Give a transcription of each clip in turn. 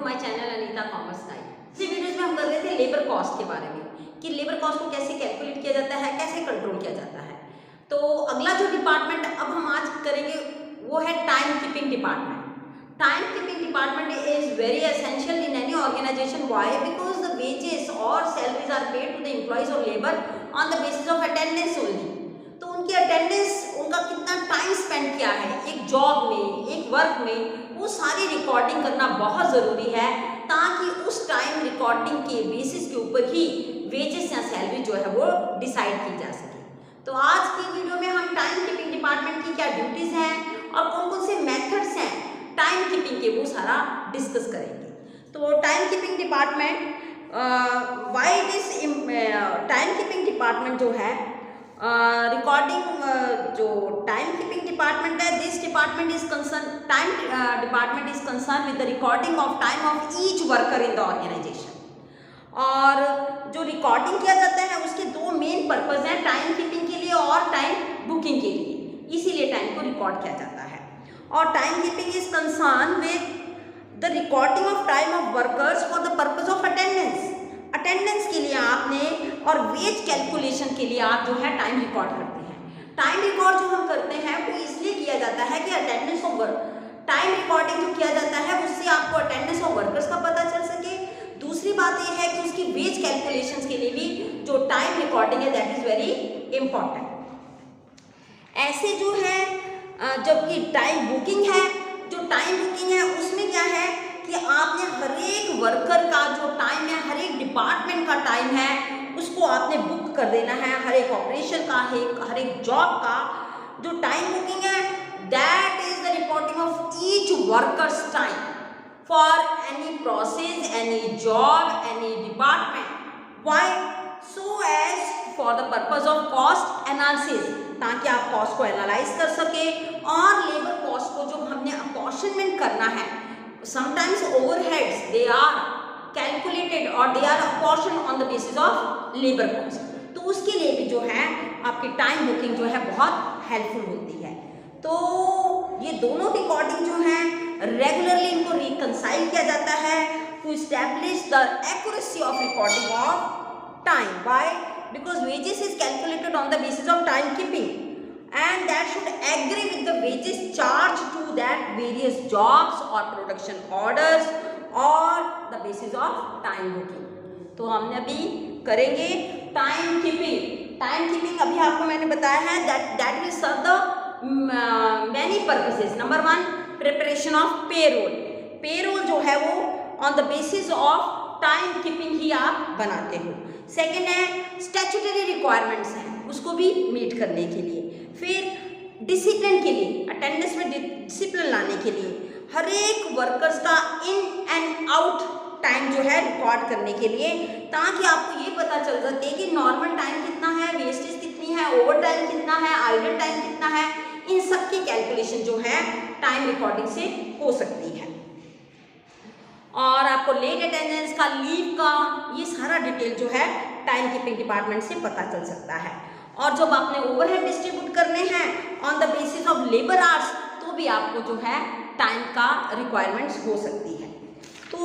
My channel Anita commerce guide. इस videos में हम कर रहे थे लेबर कॉस्ट के बारे में कि लेबर कॉस्ट को कैसे कैलकुलेट किया जाता है, कैसे कंट्रोल किया जाता है। तो अगला जो डिपार्टमेंट अब हम आज करेंगे वो है time keeping department. Time keeping department is very essential in any organisation. Why? Because the wages और salaries are paid to the employees और labour on the basis of attendance only. तो उनकी अटेंडेंस, उनका कितना टाइम स्पेंड किया है एक job में, एक वर्क में, वो सारी रिकॉर्डिंग करना बहुत ज़रूरी है ताकि उस टाइम रिकॉर्डिंग के बेसिस के ऊपर ही वेजेस या सैलरी जो है वो डिसाइड की जा सके। तो आज की वीडियो में हम टाइम कीपिंग डिपार्टमेंट की क्या ड्यूटीज़ हैं और कौन कौन से मेथड्स हैं टाइम कीपिंग के, वो सारा डिस्कस करेंगे। तो time keeping department why this time keeping department जो है रिकॉर्डिंग जो टाइम कीपिंग डिपार्टमेंट है, this department is concern, time department is concern with the recording of time of each worker in the organization. और जो recording किया जाता है उसके दो मेन पर्पज हैं, टाइम कीपिंग के लिए और टाइम बुकिंग के लिए, इसीलिए टाइम को रिकॉर्ड किया जाता है। और time keeping is concern with the recording of time of workers for the purpose of attendance. Attendance के लिए आपने और वेज कैलकुलेशन के लिए आप जो है टाइम रिकॉर्ड करते हैं। टाइम रिकॉर्ड जो हम करते हैं वो इसलिए किया जाता है कि attendance of work, time recording जो किया जाता है उससे आपको अटेंडेंस ऑफ वर्कर्स का पता चल सके। दूसरी बात यह है कि उसकी वेज कैलकुलेशन के लिए भी जो टाइम रिकॉर्डिंग है दैट इज वेरी इंपॉर्टेंट। ऐसे जो है जबकि टाइम बुकिंग है, जो टाइम बुकिंग है उसमें क्या है कि आपने हर एक वर्कर का जो टाइम है, हर एक डिपार्टमेंट का टाइम है, उसको आपने बुक कर देना है। हर एक ऑपरेशन का, हर एक जॉब का जो टाइम बुकिंग है that is the reporting of each workers time for any process, any job, any department. Why? So as for the purpose of cost analysis, ताकि आप कॉस्ट को एनालाइज कर सके और लेबर कॉस्ट को जो हमने अपॉर्शनमेंट करना है, sometimes overheads they are calculated or they are apportioned on the basis of labor cost। तो उसके लिए भी जो है आपकी टाइम बुकिंग जो है बहुत हेल्पफुल होती है। तो ये दोनों रिकॉर्डिंग जो है रेगुलरली इनको रिकंसाइल किया जाता है to establish the accuracy of recording of time. Why? Because wages is calculated on the basis of time keeping and that should agree with the wages charged to that various jobs or production orders or the basis of time booking। तो हमने अभी करेंगे time keeping. Time keeping अभी आपको मैंने बताया है that will serve the many purposes। Number 1, preparation of payroll. Payroll जो है वो on the basis of time keeping ही आप बनाते हो। सेकेंड है स्टैट्यूटरी रिक्वायरमेंट्स हैं, उसको भी मीट करने के लिए। फिर डिसिप्लिन के लिए, अटेंडेंस में डिसिप्लिन लाने के लिए, हर एक वर्कर्स का इन एंड आउट टाइम जो है रिकॉर्ड करने के लिए, ताकि आपको ये पता चल सके कि नॉर्मल टाइम कितना है, वेस्टेज कितनी है, ओवर टाइम कितना है, आइडल टाइम कितना है। इन सब की कैलकुलेशन जो है टाइम रिकॉर्डिंग से हो सकती है। और आपको लेट अटेंडेंस का, लीव का, ये सारा डिटेल जो है टाइम कीपिंग डिपार्टमेंट से पता चल सकता है। और जब आपने ओवरहेड डिस्ट्रीब्यूट करने हैं on the basis of labour hours, तो भी आपको जो है टाइम का रिक्वायरमेंट्स हो सकती है। तो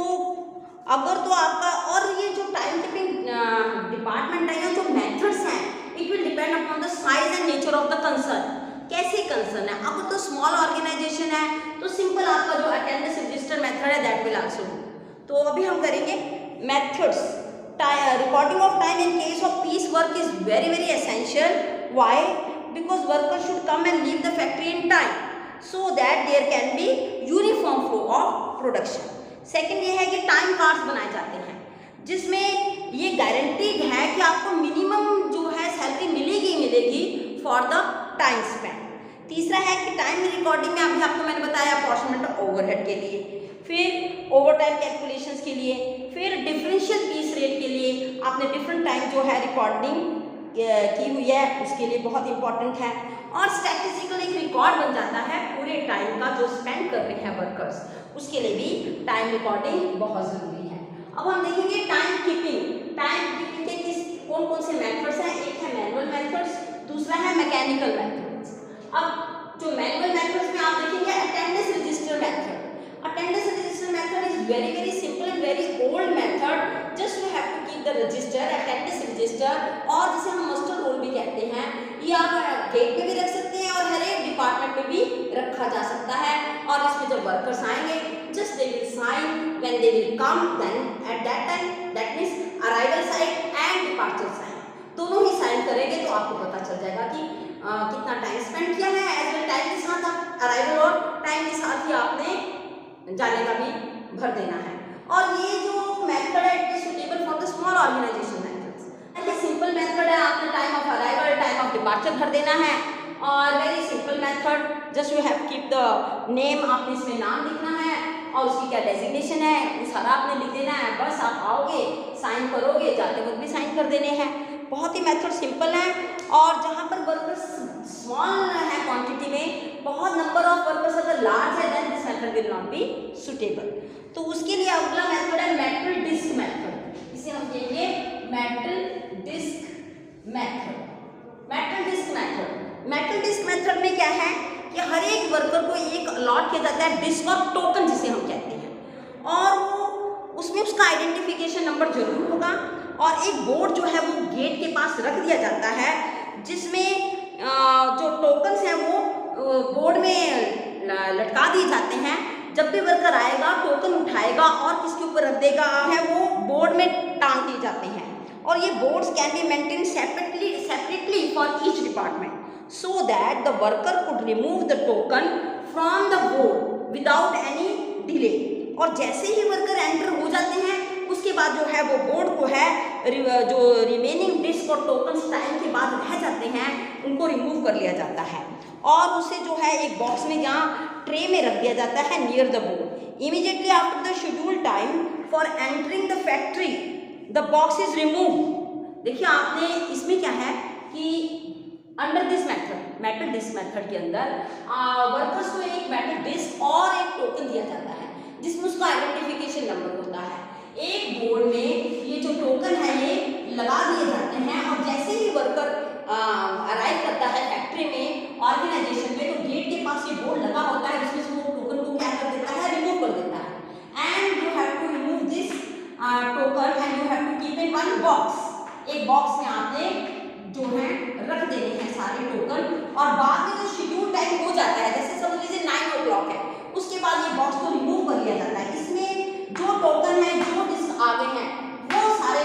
अगर तो आपका, और ये जो टाइम कीपिंग डिपार्टमेंट है या जो मेथड्स हैं, it will depend upon the size and nature of the concern. कैसे कंसर्न है? अगर तो स्मॉल ऑर्गेनाइजेशन है तो सिंपल आपका जो अटेंडेंस रजिस्टर मेथड है दैट विल आल्सो डू। तो अभी हम करेंगे methods. Recording of time in case of piece work is very essential। Why? Because workers should come and leave the factory in time so that there can be uniform flow of production। Second ये है कि time cards बनाए जाते हैं जिसमें ये guaranteed है कि आपको मिनिमम जो है सैलरी मिलेगी फॉर द टाइम स्पेंड। तीसरा है कि टाइम रिकॉर्डिंग में अभी आपको मैंने बताया अपॉर्चमेंट ओवरहेड के लिए, फिर ओवर टाइम कैलकुलेशंस के लिए, फिर डिफरेंशियल पीस रेट के लिए आपने डिफरेंट टाइम जो है रिकॉर्डिंग की हुई है उसके लिए बहुत इंपॉर्टेंट है। और स्टैटिस्टिकल एक रिकॉर्ड बन जाता है पूरे टाइम का जो स्पेंड कर रहे हैं वर्कर्स, उसके लिए भी टाइम रिकॉर्डिंग बहुत ज़रूरी है। अब हम देखेंगे टाइम कीपिंग। टाइम कीपिंग के कौन कौन से मेथड्स हैं? एक है मैनुअल मेथड्स, दूसरा है मैकेनिकल मेथड्स। अब जो मैनुअल मेथड्स में आप देखेंगे attendance register method. Attendance register method is very simple and very old method. Just you have to keep the register, attendance register, और जिसे हम master roll भी कहते हैं, ये आप गेट पे भी रख सकते हैं और हर एक डिपार्टमेंट में भी रखा जा सकता है। और इसमें जब वर्कर्स आएंगे, just they will sign when they will come, then at that time, that means arrival side and departure side, दोनों ही साइन करेंगे तो आपको पता चल जाएगा कि कितना टाइम स्पेंड किया है, एज वेल टाइम के साथ अराइवल और टाइम के साथ ही आपने जाने का भी भर देना है। और ये जो मेथड है it is suitable for the small organization methods. पहले सिंपल मेथड है, आपने time of arrival, time of departure भर देना है। और very simple method, just you have keep the name, आपने इसमें नाम लिखना है और उसकी क्या डेजिग्नेशन है वो सारा आपने लिख देना है। बस आप आओगे, साइन करोगे, जाते वक्त भी साइन कर देने हैं। बहुत ही मेथड सिंपल है। और जहाँ पर वर्कर्स स्मॉल है क्वांटिटी में, बहुत नंबर ऑफ वर्कर्स अगर लार्ज है then this method will not be suitable. तो उसके लिए अगला मेथड है मेटल डिस्क मेथड। इसे हम कहेंगे metal disc method. Metal disc method, metal disc method में क्या है कि हर एक वर्कर को एक अलॉट किया जाता है डिस्क और टोकन जिसे हम कहते हैं, और वो उसमें उसका आइडेंटिफिकेशन नंबर जरूर होगा। और एक बोर्ड जो है वो गेट के पास रख दिया जाता है जिसमें जो टोकन्स हैं वो बोर्ड में लटका दिए जाते हैं। जब भी वर्कर आएगा टोकन उठाएगा और किसके ऊपर रख देगा है वो बोर्ड में टांग दिए जाते हैं। और ये boards can be maintain separately for each department so that the worker could remove the token from the board without any delay. और जैसे ही वर्कर एंटर हो जाते हैं उसके बाद जो है वो बोर्ड को है जो रिमेनिंग डिस्क और टोकन्स टाइम के बाद रह जाते हैं उनको रिमूव कर लिया जाता है और उसे जो है एक बॉक्स में जहाँ ट्रे में रख दिया जाता है near the board. Immediately after the schedule time for entering the factory the box is remove. देखिए आपने इसमें क्या है कि under this method, metal disc method के अंदर वर्कर्स को एक मेटल डिस्क और एक टोकन दिया जाता है जिसमें उसका आइडेंटिफिकेशन नंबर होता है। एक बोर्ड में ये जो टोकन है ये लगा दिए जाते हैं और जैसे ही वर्कर अराइव करता है फैक्ट्री में, ऑर्गेनाइजेशन में, तो गेट के पास ये बोर्ड लगा होता है जिसमें से वो टोकन को क्या कर देता है, रिमूव कर देता है। And you have to remove this token and you have to keep in one box. एक बॉक्स में आपने जो है रख देने हैं सारे टोकन और बाद में जो शेड्यूल टाइम हो जाता है, जैसे समझ लीजिए 9 o'clock है, उसके बाद ये बॉक्स को रिमूव कर लिया जाता है। इसमें जो टोकन है, जो डिस्क आ गए हैं, वो सारे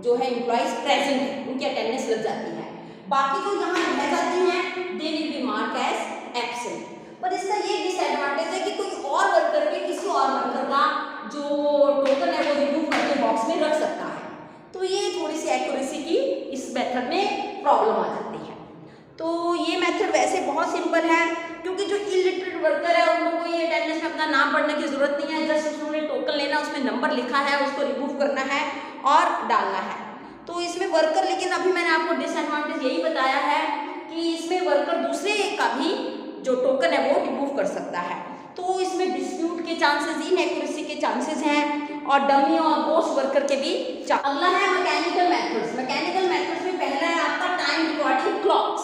जो है एम्प्लॉइज प्रेजेंट है, उनकी अटेंडेंस लग जाती है। बाकी जो यहाँ रह जाती हैं they will be mark as absent. पर इसका ये डिसएडवांटेज है कि कोई और वर्कर भी किसी और वर्कर का जो टोकन है वो रिमूव करके बॉक्स में रख सकता है। तो ये थोड़ी सी एक्यूरेसी की इस मेथड में प्रॉब्लम आ जाती है। तो ये मेथड वैसे बहुत सिंपल है क्योंकि जो इलिटरेट वर्कर है उन लोगों को ये अटेंडेंस में अपना नाम पढ़ने की जरूरत नहीं है। जस्ट उसने टोकन लेना, उसमें नंबर लिखा है, उसको रिमूव करना है और डालना है। तो इसमें वर्कर, लेकिन अभी मैंने आपको डिसएडवांटेज यही बताया है कि इसमें वर्कर दूसरे का भी जो टोकन है वो रिमूव कर सकता है। तो इसमें डिस्प्यूट के चांसेस, इनएक्यूरेसी के चांसेस हैं और डमी और गोस्ट वर्कर के भी। अगला है मैकेनिकल मेथड्स। मैकेनिकल मेथड्स में पहला है आपका टाइम रिकॉर्डिंग क्लॉक्स।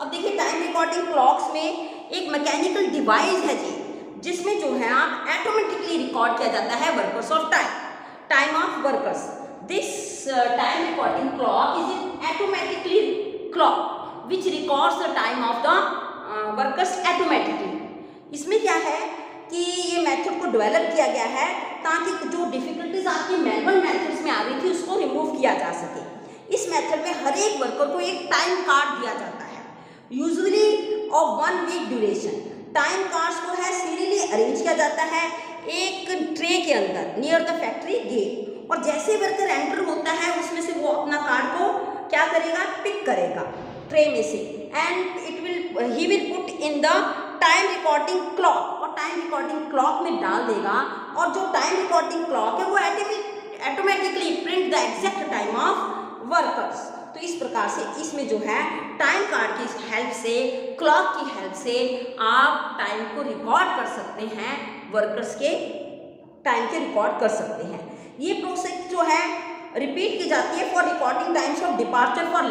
अब देखिए टाइम रिकॉर्डिंग क्लॉक्स में एक मैकेनिकल डिवाइस है जी जिसमें जो है आप ऑटोमेटिकली रिकॉर्ड किया जाता है workers of time of workers. This time recording clock is an automatically clock which records the time of the workers automatically. इसमें क्या है कि ये मेथड को डेवलप किया गया है ताकि जो डिफिकल्टीज आपकी मैनुअल मेथड्स में आ रही थी उसको रिमूव किया जा सके। इस मेथड में हर एक वर्कर को एक टाइम कार्ड दिया जाता है, usually of 1 week duration. Time cards को है सीरियली अरेंज किया जाता है एक ट्रे के अंदर नियर द फैक्ट्री गेट, और जैसे वर्कर एंटर होता है उसमें से वो अपना कार्ड को क्या करेगा, पिक करेगा ट्रे में से, and he will put in the time recording clock, और टाइम रिकॉर्डिंग क्लॉक में डाल देगा। और जो टाइम रिकॉर्डिंग क्लॉक है वो automatically print the exact time of workers. तो इस प्रकार से इसमें जो है टाइम कार्ड की हेल्प से, क्लॉक की हेल्प से आप टाइम को रिकॉर्ड कर सकते हैं, वर्कर्स के टाइम के रिकॉर्ड कर सकते हैं। ये प्रोसेस जो है रिपीट की जाती है for recording times of departure for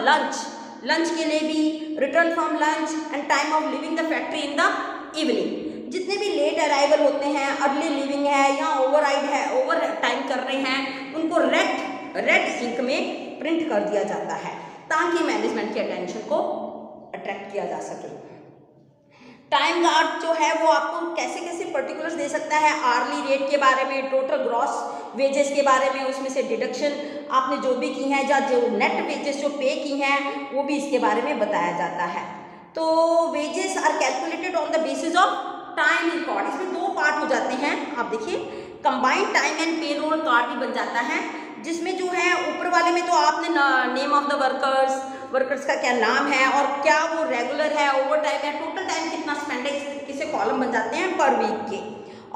lunch के लिए भी, return from lunch and time of living the factory in the evening. जितने भी लेट अराइवल होते हैं, अर्ली लिविंग है या ओवर टाइम कर रहे हैं, उनको रेड इंक में प्रिंट कर दिया जाता है ताकि मैनेजमेंट की अटेंशन को अट्रैक्ट किया जा सके। टाइम गार्ड जो है वो आपको कैसे कैसे पर्टिकुलर्स दे सकता है, आर्ली रेट के बारे में, टोटल ग्रॉस वेजेस के बारे में, उसमें से डिडक्शन आपने जो भी की हैं या जो नेट वेजेस जो पे की हैं वो भी इसके बारे में बताया जाता है। तो wages are calculated on the basis of time record. इसमें दो पार्ट हो जाते हैं, आप देखिए combined time and payroll card भी बन जाता है, जिसमें जो है ऊपर वाले में तो आपने नेम ऑफ द वर्कर्स का क्या नाम है और क्या वो रेगुलर है, ओवर टाइम है, टोटल टाइम कितना स्पेंड है, इस तरीके से कॉलम बन जाते हैं पर वीक के।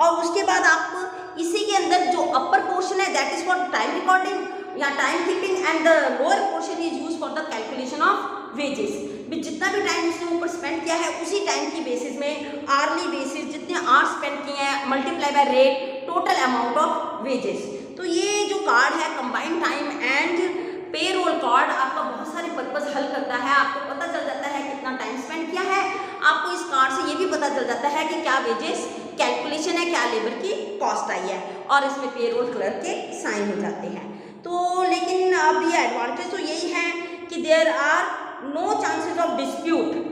और उसके बाद आप इसी के अंदर जो अपर पोर्शन है that is for time recording या time keeping and the lower portion is use for the calculation of wages. जितना भी टाइम उसने ऊपर स्पेंड किया है उसी टाइम की बेसिस में आर्ली बेसिस जितने आवर्स स्पेंड किए हैं multiply by rate total amount of wages. तो ये जो कार्ड है combined time and payroll card आपका बहुत सारे पर्पस हल करता है। आपको पता चल जाता है कितना टाइम स्पेंड किया है, आपको इस कार्ड से ये भी पता चल जाता है कि क्या वेजेस कैलकुलेशन है, क्या लेबर की कॉस्ट आई है, और इसमें पेरोल क्लर्क के साइन हो जाते हैं। तो लेकिन अब ये एडवांटेज तो यही है कि there are no chances of dispute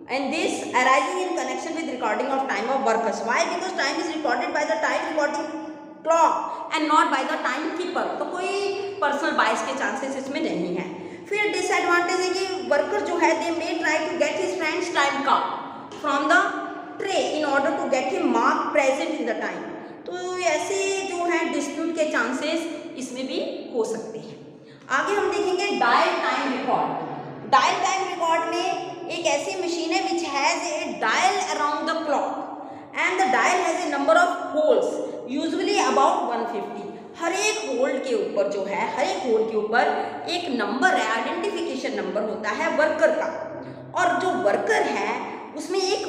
and this arising in connection with recording of time of workers. Why? Because time is recorded by the time recording clock and not by the time keeper. तो कोई personal बाइस के chances इसमें नहीं है। फिर disadvantage है कि वर्कर जो है they may try to get his friends time card from the tray in order to get him mark present in the time. तो ऐसे जो है डिस्प्यूट के चांसेस इसमें भी हो सकते हैं। आगे हम देखेंगे dial time record. Dial time record में एक ऐसी मशीन है which has a dial around the clock and the dial has a number of holes usually about 150। हर एक होल्ड के ऊपर जो है, हर एक होल्ड के ऊपर एक नंबर है, आइडेंटिफिकेशन नंबर होता है वर्कर का, और जो वर्कर है उसमें एक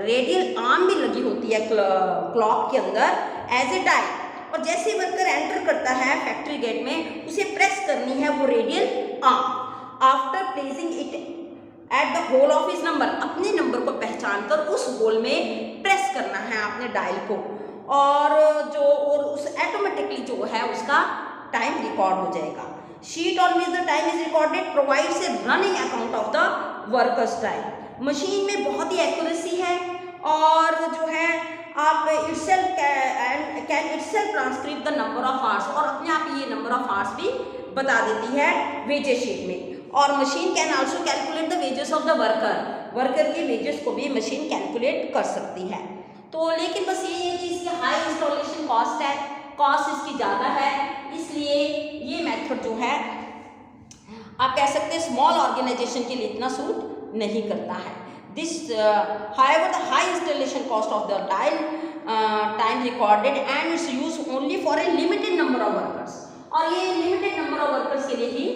रेडियल आर्म भी लगी होती है क्लॉक के अंदर एज ए डायल, और जैसे वर्कर एंटर करता है फैक्ट्री गेट में उसे प्रेस करनी है वो radial arm. After placing it at the hole of his number, अपने नंबर को पहचान कर उस होल में प्रेस करना है आपने डायल को, और उस ऑटोमेटिकली जो है उसका टाइम रिकॉर्ड हो जाएगा। Sheet on which the time is recorded provides a running account of the workers time. Machine में बहुत ही एक्यूरेसी है और जो है आप itself can itself transcribe the number of hours, और अपने आप ये नंबर ऑफ आवर्स भी बता देती है वेजेस शीट में। और machine can also calculate the wages of the worker के वेजेस को भी मशीन कैलकुलेट कर सकती है। तो लेकिन बस ये है कि इसकी हाई इंस्टॉलेशन कॉस्ट है, कॉस्ट इसकी ज़्यादा है, इसलिए ये मेथड जो है आप कह सकते हैं स्मॉल ऑर्गेनाइजेशन के लिए इतना सूट नहीं करता है। This however the high installation cost of the dial time recorded and its use only for a limited number of workers, और ये लिमिटेड नंबर ऑफ वर्कर्स के लिए ही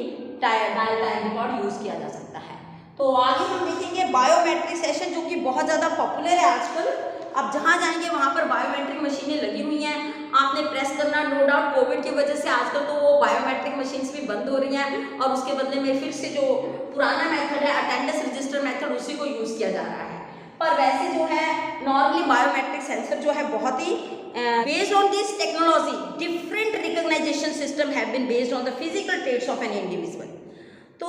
डायल टाइम रिकॉर्ड यूज किया जा सकता है। तो आगे हम देखेंगे बायोमेट्रिक सेशन, जो कि बहुत ज़्यादा पॉपुलर है आजकल। अब जहाँ जाएंगे वहाँ पर बायोमेट्रिक मशीनें लगी हुई हैं, आपने प्रेस करना, नो डाउट कोविड की वजह से आजकल तो वो बायोमेट्रिक मशीन्स भी बंद हो रही हैं और उसके बदले में फिर से जो पुराना मेथड है अटेंडेंस रजिस्टर मेथड उसी को यूज़ किया जा रहा है। पर वैसे जो है नॉर्मली बायोमेट्रिक सेंसर जो है बहुत ही based on this technology different recognisation system have been based on the physical traits of an individual. तो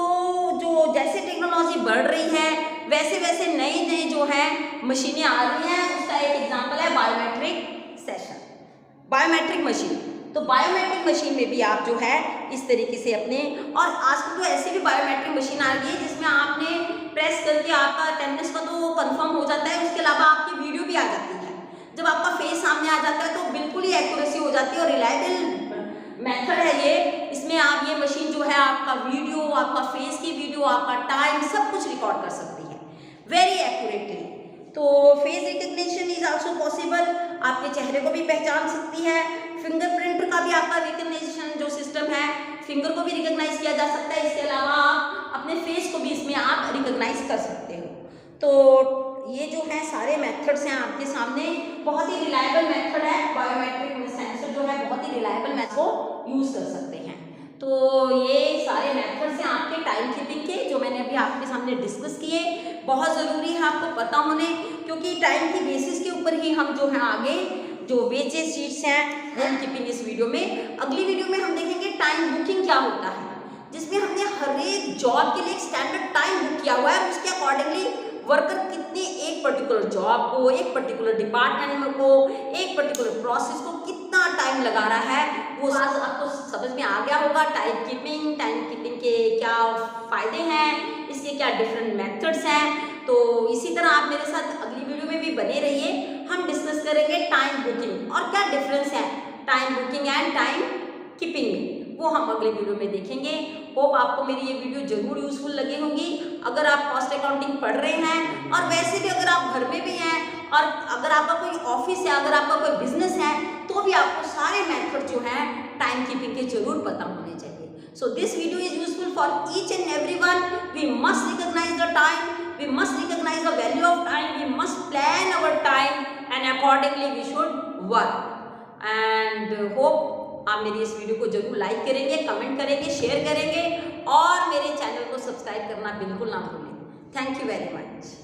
जो जैसे टेक्नोलॉजी बढ़ रही है वैसे वैसे नई जो है मशीनें आ रही हैं। उसका एक एग्जांपल है बायोमेट्रिक सेशन, बायोमेट्रिक मशीन। तो बायोमेट्रिक मशीन में भी आप जो है इस तरीके से अपने, और आजकल तो ऐसी भी बायोमेट्रिक मशीन आ रही है जिसमें आपने प्रेस करके आपका अटेंडेंस का तो कंफर्म हो जाता है, उसके अलावा आपकी वीडियो भी आ जाती है। जब आपका फेस सामने आ जाता है तो बिल्कुल ही एक्यूरेसी हो जाती है और रिलायबल मेथड है ये। इसमें आप ये मशीन जो है आपका वीडियो, आपका फेस की वीडियो, आपका टाइम सब कुछ रिकॉर्ड कर सकती है वेरी एक्यूरेटली। तो face recognition is also possible, आपके चेहरे को भी पहचान सकती है। फिंगरप्रिंट का भी आपका रिकग्निशन जो सिस्टम है, फिंगर को भी रिकग्नाइज किया जा सकता है। इसके अलावा आप अपने फेस को भी इसमें आप रिकग्नाइज कर सकते हो। तो ये जो है सारे मेथड्स हैं आपके सामने, बहुत ही रिलायबल मेथड है। बायोमेट्रिक सेंसर जो है बहुत ही रिलायबल मेथड को यूज कर सकते हैं। तो ये सारे मेथड्स हैं आपके टाइम कीपिंग के जो मैंने अभी आपके सामने हमने डिस्कस किए, बहुत ज़रूरी है आपको पता होने, क्योंकि टाइम की बेसिस के ऊपर ही हम जो है आगे जो वेजेस शीट्स हैं होम कीपिंग इस वीडियो में। अगली वीडियो में हम देखेंगे टाइम बुकिंग क्या होता है, जिसमें हमने हर एक जॉब के लिए एक स्टैंडर्ड टाइम बुक किया हुआ है, उसके अकॉर्डिंगली वर्कर कितने एक पर्टिकुलर जॉब को, एक पर्टिकुलर डिपार्टमेंट को, एक पर्टिकुलर प्रोसेस को कितना टाइम लगा रहा है, वो आज आपको समझ में आ गया होगा। टाइम कीपिंग के क्या फ़ायदे हैं, इसके क्या डिफरेंट मेथड्स हैं। तो इसी तरह आप मेरे साथ अगली वीडियो में भी बने रहिए, हम डिस्कस करेंगे टाइम बुकिंग और क्या डिफरेंस है time booking and time keeping में, वो हम अगले वीडियो में देखेंगे। होप आपको मेरी ये वीडियो जरूर यूजफुल लगी होगी। अगर आप कॉस्ट अकाउंटिंग पढ़ रहे हैं और वैसे भी अगर आप घर में भी हैं और अगर आपका कोई ऑफिस है, अगर आपका कोई बिजनेस है, तो भी आपको सारे मेथड जो हैं टाइम कीपिंग के जरूर पता होने चाहिए। So this video is useful for each and everyone. We must recognise the time, we must recognise the value of time, we must plan our time and accordingly we should work. And hope आप मेरी इस video को जरूर like करेंगे, comment करेंगे, share करेंगे और मेरे चैनल को सब्सक्राइब करना बिल्कुल ना भूलें। Thank you very much.